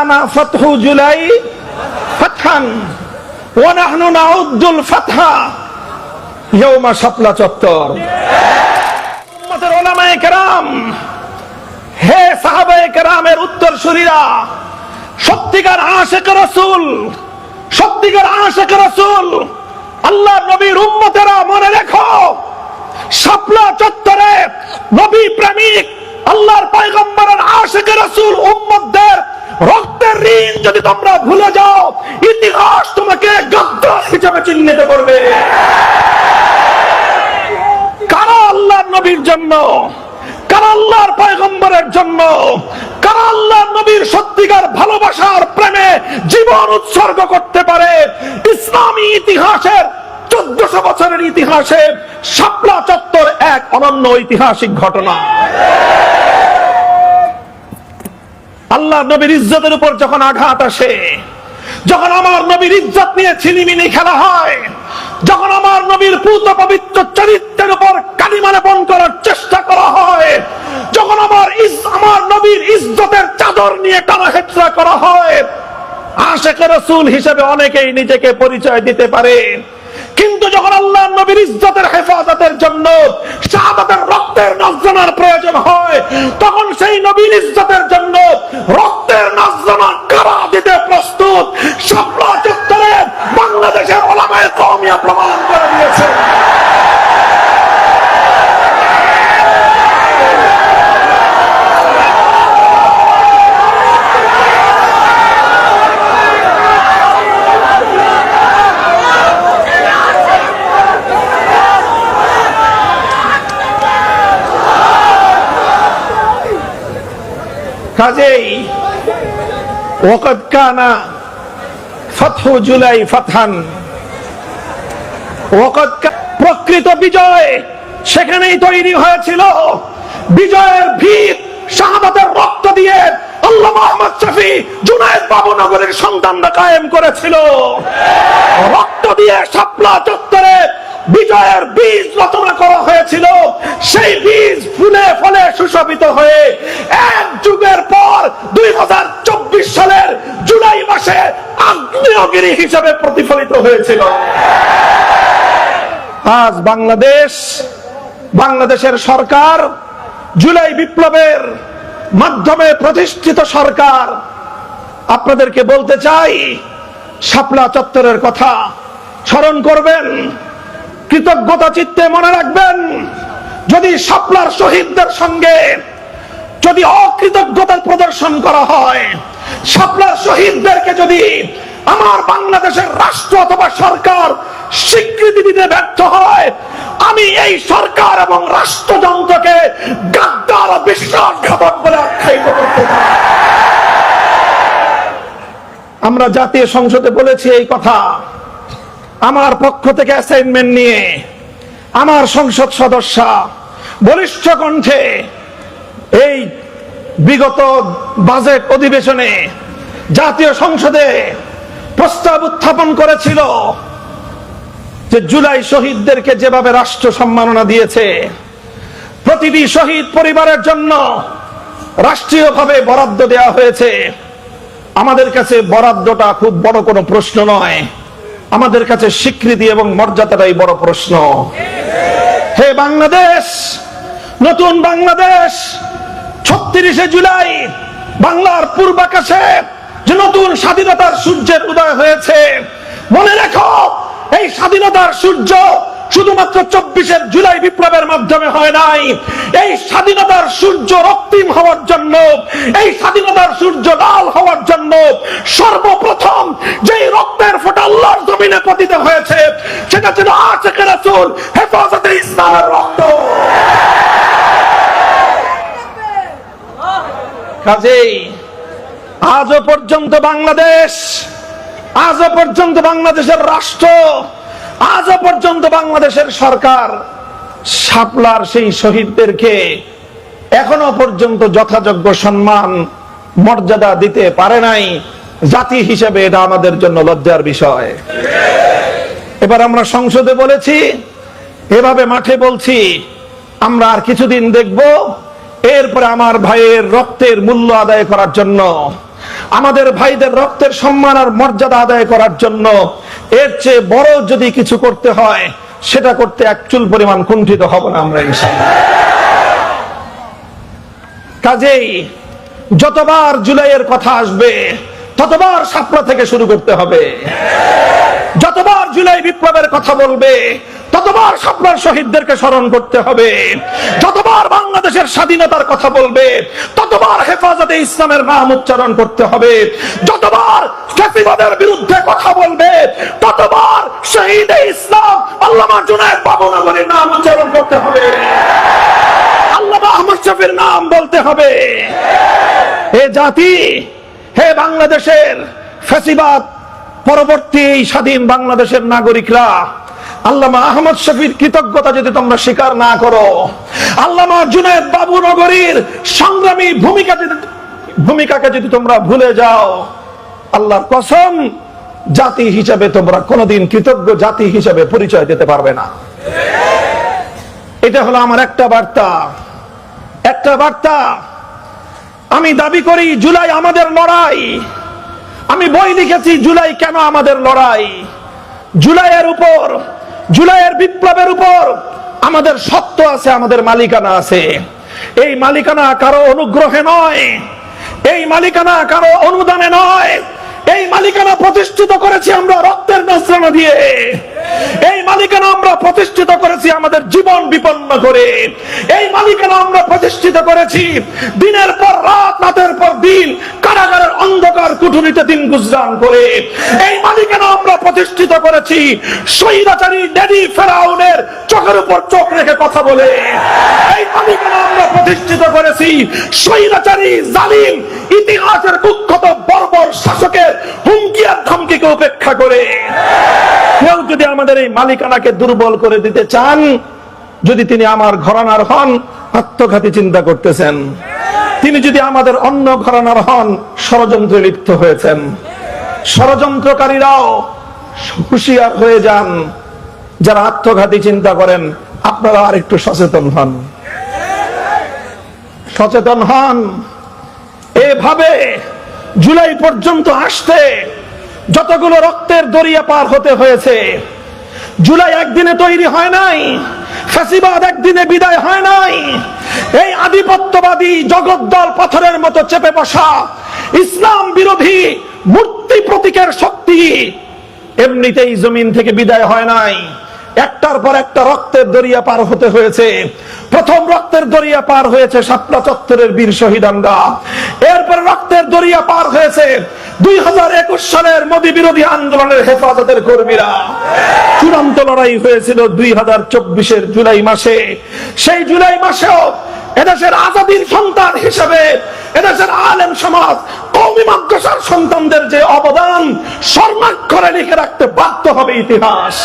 কানা ফাতহু জুলাই ফাতহান ওয়া নাহনু নাউদ্দুল ফাতহা ইয়াউমা শাপলা চত্বর। উম্মতের উলামায়ে কেরাম, হে সাহাবায়ে কেরামের উত্তরসূরিরা, সত্যিকার আশিক রাসূল, সত্যিকার আশিক রাসূল, আল্লাহর নবীর উম্মতেরা মনে রেখো, শাপলা চত্বরে নবী প্রেমিক আল্লাহর পয়গম্বরের আশিক রাসূল উম্মতদের রক্তের ঋণ যদি তোমরা ভুলে যাও, ইতিহাস তোমাকে গাদ্দার হিসেবে চিহ্নিত করবে। কারা আল্লাহর নবীর জন্য, কারা আল্লাহর পয়গম্বরের জন্য, কারা আল্লাহর নবীর সত্যিকার ভালোবাসার প্রেমে জীবন উৎসর্গ করতে পারে, ইসলামী ইতিহাসের 1400 বছরের ইতিহাসে শাপলা চত্বর এক অনন্য ঐতিহাসিক ঘটনা। আল্লাহর নবীর ইজ্জতের উপর যখন আঘাত আসে, যখন আমার নবীর ইজ্জত নিয়ে ছিনিমিনি খেলা হয়, যখন আমার নবীর পূত পবিত্র চরিত্রের উপর কালিমা লেপন করার চেষ্টা করা হয়, যখন আমার নবীর ইজ্জতের চাদর নিয়ে টানাহেচড়া করা হয়, আশিক রাসূল হিসেবে অনেকেই নিজেকে পরিচয় দিতে পারে, কিন্তু যখন আল্লাহর নবীর ইজ্জতের হেফাজতের জন্য শাহাদাতের রক্তের নজরানার প্রয়োজন হয়, তখন সেই নবীর ইজ্জতের জন্য রক্তের নজরানা কারা দিতে প্রস্তুত, শাপলা চত্বরে বাংলাদেশের উলামায়ে কওমিয়া প্রমাণ করে দিয়েছে। কাজেই ওয়াকাদ কানা ফাতহু জুলাই ফাতহান, প্রকৃত বিজয় সেখানেই তৈরি হয়েছিল। বিজয়ের ভিত শাহাদাতের রক্ত দিয়ে আল্লামা আহমদ শফী, জুনায়েদ বাবুনগরের সন্তানরা কায়েম করেছিল। রক্ত দিয়ে শাপলা চত্বরে বিজয়ের বীজ রচনা করা হয়েছিল। সেই বীজ ফুলে ফলে সুশোভিত হয়ে এক যুগের পর 2024 সালের জুলাই মাসে আগ্নেয়গিরি হিসেবে প্রতিফলিত হয়েছিল। আজ বাংলাদেশের সরকার, জুলাই বিপ্লবের মাধ্যমে প্রতিষ্ঠিত সরকার, আপনাদেরকে বলতে চাই, শাপলা চত্বরের কথা স্মরণ করবেন, কৃতজ্ঞতা চিত্তে মনে রাখবেন। যদি শাপলার শহীদদের সঙ্গে যদি অকৃতজ্ঞতার প্রদর্শন করা হয়, শাপলার শহীদদেরকে যদি আমার বাংলাদেশের রাষ্ট্র অথবা সরকার স্বীকৃতি দিতে ব্যর্থ হয়, আমি এই সরকার এবং রাষ্ট্রযন্ত্রকে গাদ্দার ও বিশ্বাসঘাতক বলে আখ্যায়িত করতে চাই। আমরা জাতীয় সংসদে বলেছি এই কথা। আমার পক্ষ থেকে অ্যাসাইনমেন্ট নিয়ে আমার সংসদ সদস্য বলিষ্ঠ কণ্ঠে এই বিগত বাজেট অধিবেশনে জাতীয় সংসদে প্রস্তাব উত্থাপন করেছিল যে জুলাই শহীদদেরকে যেভাবে রাষ্ট্র সম্মাননা দিয়েছে, প্রতিটি শহীদ পরিবারের জন্য রাষ্ট্রীয়ভাবে বরাদ্দ দেওয়া হয়েছে। আমাদের কাছে বরাদ্দটা খুব বড় কোনো প্রশ্ন নয়, আমাদের কাছে স্বীকৃতি এবং মর্যাদাটাই বড় প্রশ্ন। হে বাংলাদেশ, নতুন বাংলাদেশ, 36শে জুলাই বাংলার পূর্বাকাশে যে নতুন স্বাধীনতার সূর্যের উদয় হয়েছে, মনে রেখো এই স্বাধীনতার সূর্য শুধুমাত্র 24শে জুলাই বিপ্লবের মাধ্যমে হয় নাই। এই স্বাধীনতার সূর্য রক্তিম হওয়ার জন্য, এই স্বাধীনতার সূর্য লাল হওয়ার জন্য সর্বপ্রথম যেই রক্তের ফোঁটা আল্লাহর জমিনে পতিত হয়েছে, সেটা ছিল আশিক রাসূল, হেফাজতে ইসলামের রক্ত। কাজেই আজও পর্যন্ত বাংলাদেশ, আজও পর্যন্ত বাংলাদেশের রাষ্ট্র, আজও পর্যন্ত বাংলাদেশের সরকার শাপলার সেই শহীদদেরকে এখনো পর্যন্ত যথাযোগ্য সম্মান মর্যাদা দিতে পারে নাই। জাতি হিসেবে এটা আমাদের জন্য লজ্জার বিষয়। এবার আমরা সংসদে বলেছি, এভাবে মাঠে বলছি, আমরা আর কিছুদিন দেখব, এরপরে আমার ভাইয়ের রক্তের মূল্য আদায় করার জন্য আমাদের ভাইদের রক্তের সম্মান আর মর্যাদা আদায় করার জন্য এর চেয়ে বড় যদি কিছু করতে হয়, সেটা করতে এক চুল পরিমাণ কুণ্ঠিত হব না আমরা ইনশাআল্লাহ। কাজেই যতবার জুলাইয়ের কথা আসবে ততবার শাপলা থেকে শুরু করতে হবে। যতবার জুলাই বিপ্লবের কথা বলবে ততবার শাপলার শহীদদেরকে স্মরণ করতে হবে। যতবার বাংলাদেশের স্বাধীনতার কথা বলবে ততবার হেফাজতে ইসলামের নাম উচ্চারণ করতে হবে। যতবার ফ্যাসিবাদের বিরুদ্ধে কথা বলবে ততবার শহীদে ইসলাম আল্লামা জুনায়েদ বাবুনগরীর নাম উচ্চারণ করতে হবে, আল্লামা আহমদ শফীর নাম বলতে হবে। হে জাতি, হে বাংলাদেশের ফ্যাসিবাদ পরবর্তী এই স্বাধীন বাংলাদেশের নাগরিকরা, আল্লামা আহমদ শফীর কৃতজ্ঞতা যদি তোমরা স্বীকার না করো, আল্লামা জুনায়েদ বাবুনগরীর সংগ্রামী ভূমিকাকে যদি তোমরা ভুলে যাও, আল্লাহর কসম জাতি হিসাবে তোমরা কোনোদিন কৃতজ্ঞ জাতি হিসাবে পরিচয় দিতে পারবে না। এটা হলো আমার একটা বার্তা। আমি দাবি করি জুলাই আমাদের লড়াই। আমি বই লিখেছি জুলাই কেন আমাদের লড়াই। জুলাইয়ের বিপ্লবের উপর আমাদের সত্য আছে, আমাদের মালিকানা আছে। এই মালিকানা কারো অনুগ্রহে নয়, এই মালিকানা কারো অনুদানে নয়। এই মালিকানা প্রতিষ্ঠিত করেছি আমরা রক্তের নজরানা দিয়ে। এই মালিকানা আমরা প্রতিষ্ঠিত করেছি আমাদের জীবন বিপন্ন করে। এই মালিকানা আমরা প্রতিষ্ঠিত করেছি দিনের পর রাত, রাতের পর দিন কারাগারের অন্ধকার কুঠুরিতে দিন গুজরান করে। এই মালিকানা আমরা প্রতিষ্ঠিত করেছি স্বৈরাচারী ড্যাডি ফেরাউনের চোখের উপর চোখ রেখে কথা বলে। এই মালিকানা আমরা প্রতিষ্ঠিত করেছি স্বৈরাচারী জালিম ইতিহাসের কুখ্যাত বর্বর শাসকের হুমকি আর ধমকিকে উপেক্ষা করে। কেউ যদি আমাদের এই মালিকানাকে দুর্বল করে দিতে চান, যদি তিনি আমার ঘরানার হন, আত্মঘাতী চিন্তা করতেছেন। তিনি যদি আমাদের অন্য ঘরানার হন, ষড়যন্ত্রে লিপ্ত হয়েছেন। ষড়যন্ত্রকারীরাও হুঁশিয়ার হয়ে যান। যারা আত্মঘাতী চিন্তা করেন, আপনারা আর একটু সচেতন হন। এভাবে জুলাই পর্যন্ত আসতে যতগুলো রক্তের দরিয়া পার হতে হয়েছে, জুলাই একদিনে তৈরি হয় নাই, ফ্যাসিবাদ একদিনে বিদায় হয় নাই। এই আধিপত্যবাদী জগদ্দল পাথরের মতো চেপে বসা ইসলাম বিরোধী মূর্তি প্রতীকের শক্তি এমনিতেই জমিন থেকে বিদায় হয় নাই। একটার পর একটা রক্তের দরিয়া পার হতে হয়েছে। প্রথম রক্তের দরিয়া পার হয়েছে শাপলা চত্বরের বীর শহীদানরা। এরপর রক্তের দরিয়া পার হয়েছে 2021 সালের মোদী বিরোধী আন্দোলনের হেফাজতের কর্মীরা। চূড়ান্ত লড়াই হয়েছিল 2024-এর জুলাই মাসে। সেই জুলাই মাসেও এদেশের আজাদীর সন্তান হিসেবে এদেশের আলেম সমাজ, কওমি মাদ্রাসার সন্তানদের যে অবদান স্বর্ণাক্ষরে লিখে রাখতে বাধ্য হবে ইতিহাস।